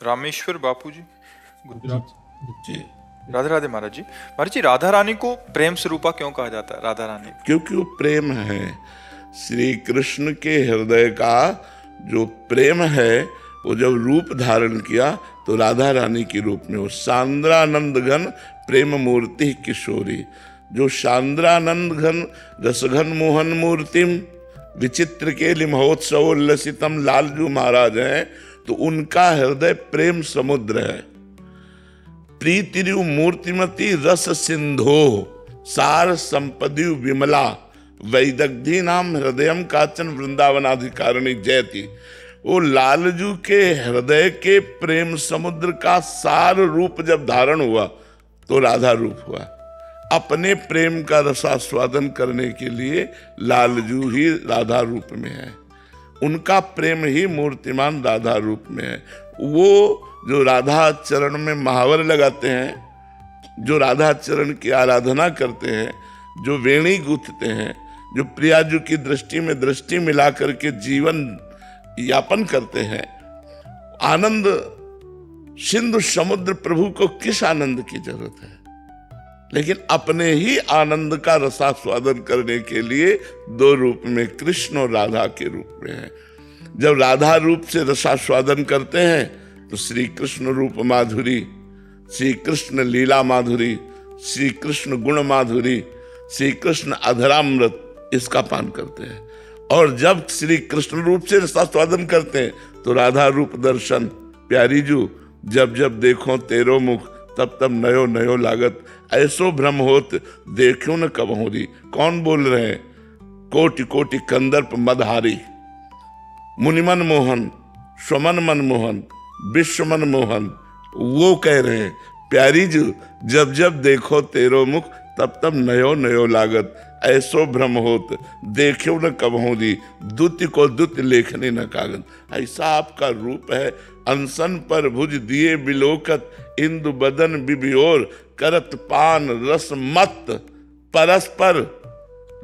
रामेश्वर बापू जी, गुजरात जी। राधे राधे महाराज जी। महाराज जी, राधा रानी को प्रेम स्वरूपा क्यों कहा जाता है? राधा रानी क्योंकि वो प्रेम है, श्री कृष्ण के हृदय का जो प्रेम है वो जब रूप धारण किया तो राधा रानी के रूप में, वो सांद्रानंद घन प्रेम मूर्ति किशोरी, जो सांद्रानंद घन रसघन मोहन मूर्तिम विचित्र के लिमहोत्सव उल्लसितम लालजू महाराज हैं, तो उनका हृदय प्रेम समुद्र है। प्रीतिरु मूर्तिमती रस सिंधो सार संपदि विमला वैदग्धि नाम हृदयम काचन वृंदावनाधिकारिणी जयति। वो लालजू के हृदय के प्रेम समुद्र का सार रूप जब धारण हुआ तो राधा रूप हुआ। अपने प्रेम का रसास्वादन करने के लिए लालजू ही राधा रूप में है, उनका प्रेम ही मूर्तिमान राधा रूप में है। वो जो राधा चरण में महावर लगाते हैं, जो राधा चरण की आराधना करते हैं, जो वेणी गूंथते हैं, जो प्रियाजू की दृष्टि में दृष्टि मिला करके जीवन यापन करते हैं, आनंद सिंधु समुद्र प्रभु को किस आनंद की जरूरत है? लेकिन अपने ही आनंद का रसास्वादन करने के लिए दो रूप में, कृष्ण और राधा के रूप में है। जब राधा रूप से रसास्वादन करते हैं तो श्री कृष्ण रूप माधुरी, श्री कृष्ण लीला माधुरी, श्री कृष्ण गुण माधुरी, श्री कृष्ण अधरामृत, इसका पान करते हैं। और जब श्री कृष्ण रूप से रसास्वादन करते हैं तो राधा रूप दर्शन, प्यारी जू जब जब देखो तेरो मुख तब तब नयो नयो लागत, ऐसो भ्रम होत देखो न कब हो रही। कौन बोल रहे हैं? कोटि कोटि कंदर्प मदहारी, मुनिमन मोहन, स्वमन मन मोहन, विश्व मन मोहन, वो कह रहे हैं प्यारी जू जब जब देखो तेरो मुख तब तब नयो नयो लागत, ऐसो भ्रम होत देखो न कब हो दी, दुति को दुत लेखने न कागज। ऐसा आपका रूप है, अनसन पर भुज दिए बिलोकत, इंदु बदन बिबियोर करत पान रस मत, परस्पर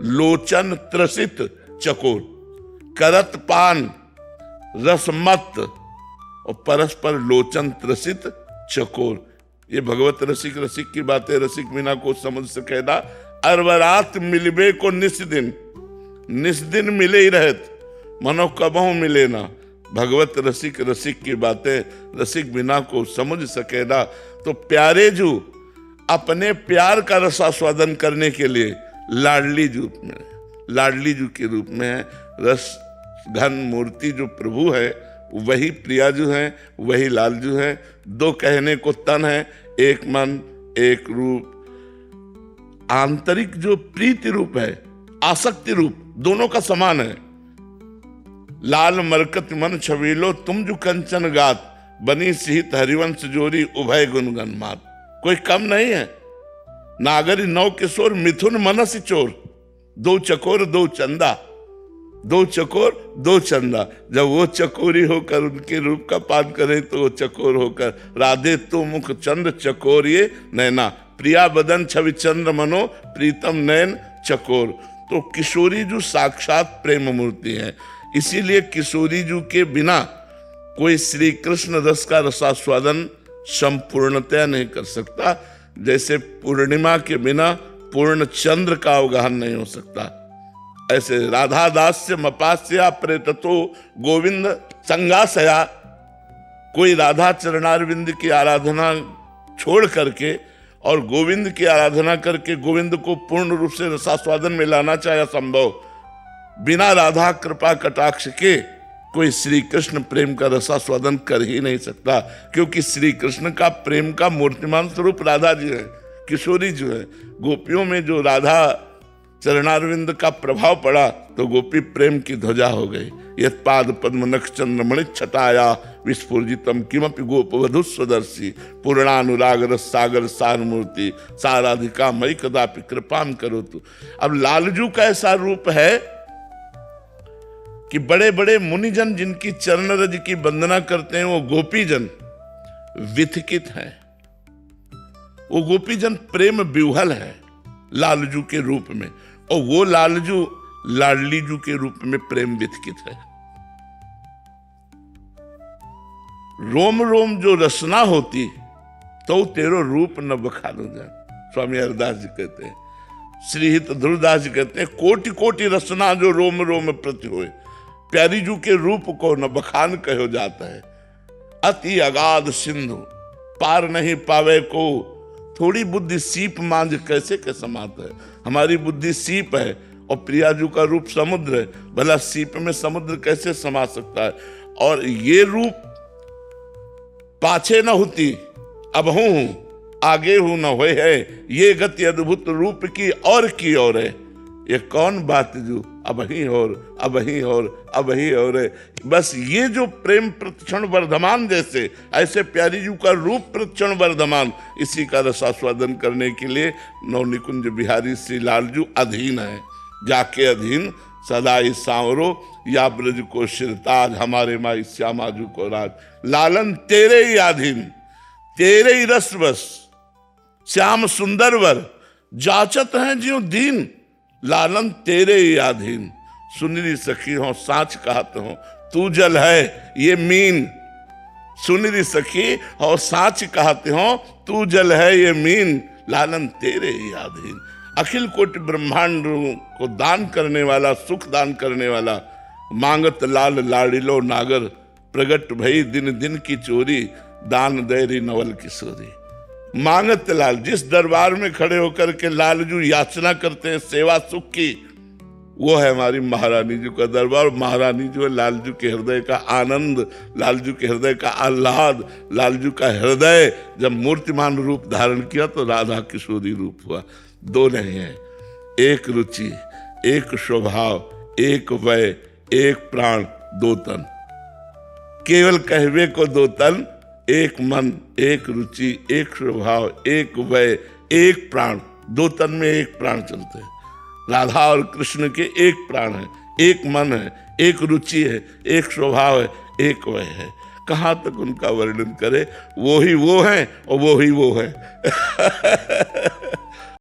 लोचन त्रसित चकोर। करत पान रस मत और परस्पर लोचन त्रसित चकोर, ये भगवत रसिक रसिक की बातें रसिक बिना को समझ सके ना। अरवरात मिलबे को निस दिन मिले ही रहत, मनो कबहू मिले ना। भगवत रसिक रसिक की बातें रसिक बिना को समझ सके ना। तो प्यारे जू अपने प्यार का रसास्वादन करने के लिए लाडली जू में, लाडली जू के रूप में है। रस घन मूर्ति जो प्रभु है वही प्रियाजू हैं, वही लालजू हैं। दो कहने को तन है, एक मन एक रूप। आंतरिक जो प्रीति रूप है, आसक्ति रूप, दोनों का समान है। लाल मरकत मन छबीलो तुम जो कंचन गात, बनी सिहित हरिवंश जोरी उभय गुणगन मात। कोई कम नहीं है। नागरी नौ किशोर मिथुन मनस चोर, दो चकोर दो चंदा, दो चकोर दो चंदा। जब वो चकोरी होकर उनके रूप का पान करे तो वो चकोर होकर, राधे तो मुख चंद्र चकोर ये नैना, प्रिया बदन छवि चंद्र मनो प्रीतम नयन चकोर। तो किशोरी जो साक्षात प्रेम मूर्ति है, इसीलिए किशोरी जू के बिना कोई श्री कृष्ण रस का रसास्वादन संपूर्णतया नहीं कर सकता। जैसे पूर्णिमा के बिना पूर्ण चंद्र का अवगाहन नहीं हो सकता, ऐसे राधा दास्य मपास्या प्रेततो गोविंद संगासया। कोई राधा चरणारविंद की आराधना छोड़ करके और गोविंद की आराधना करके गोविंद को पूर्ण रूप से रसास्वादन में लाना चाहे असंभव। बिना राधा कृपा कटाक्ष के कोई श्री कृष्ण प्रेम का रसास्वादन कर ही नहीं सकता, क्योंकि श्री कृष्ण का प्रेम का मूर्तिमान स्वरूप राधा जी है, किशोरी जो है। गोपियों में जो राधा चरणारविंद का प्रभाव पड़ा तो गोपी प्रेम की ध्वजा हो गई। यत पाद पद्म नख चंद्रमणि छटाया विस्फुजितम किमपि गोप वधु स्वदर्शी, पूर्णानुराग रस सागर सार मूर्ति साराधिका मई कदापि कृपाम करो तू। अब लालजू का ऐसा रूप है कि बड़े बड़े मुनिजन जिनकी चरण रज की वंदना करते हैं, वो गोपीजन विथकित है, वो गोपीजन प्रेम विह्वल है लालजू के रूप में, और वो लालजू लाडली जू के रूप में प्रेम विथकित है। रोम रोम जो रसना होती तो तेरो रूप न बखानो जान। स्वामी हरदास जी कहते हैं, श्री हित ध्रुवदास जी कहते हैं, कोटि कोटि रसना जो रोम रोम प्रति होए, प्यारी जू के रूप को न बखान कहो जाता है। अति अगाध सिंधु पार नहीं पावे को, थोड़ी बुद्धि सीप मांझ कैसे के समाता है। हमारी बुद्धि सीप है और प्रियाजू का रूप समुद्र है, भला सीप में समुद्र कैसे समा सकता है। और ये रूप पाछे न होती अब हूं, आगे हूं न होए है, ये गति अद्भुत रूप की और है। ये कौन बात जो अब ही और अब ही और अब ही और है। बस ये जो प्रेम प्रतिक्षण वर्धमान, जैसे ऐसे प्यारी जू का रूप प्रतिक्षण वर्धमान, इसी का रसास्वादन करने के लिए नवनिकुंज बिहारी श्री लालजू अधीन है। जाके अधीन सदाई सांवरो, या ब्रज को शिरताज, हमारे माई श्यामाजू को राज। लालन तेरे ही अधीन, तेरे ही रस बस, श्याम सुंदर वर, जाचत हैं ज्यों दीन। लालन तेरे ही अधीन, सुनरी सखी हो साच कहत हो, तू जल है ये मीन। सुनरी सखी और साच कहते हो, तू जल है ये मीन। लालन तेरे ही अधीन, अखिल कोटि ब्रह्मांड को दान करने वाला, सुख दान करने वाला। मांगत लाल लाडिलो नागर, प्रगट भई दिन दिन की चोरी, दान दैरी नवल किशोरी। मांगत लाल, जिस दरबार में खड़े होकर के लालजू याचना करते हैं सेवा सुख की, वो है हमारी महारानी जी का दरबार। महारानी जो है लालजू के हृदय का आनंद, लालजू के हृदय का आह्लाद। लालजू का हृदय जब मूर्तिमान रूप धारण किया तो राधा किशोरी रूप हुआ। दो नहीं है, एक रुचि, एक स्वभाव, एक वय, एक प्राण, दो तन। केवल कहवे को दो तन, एक मन, एक रुचि, एक स्वभाव, एक वय, एक प्राण। दो तन में एक प्राण चलते हैं। राधा और कृष्ण के एक प्राण है, एक मन है, एक रुचि है, एक स्वभाव है, एक वय है। कहाँ तक उनका वर्णन करे। वो ही वो है और वो ही वो है।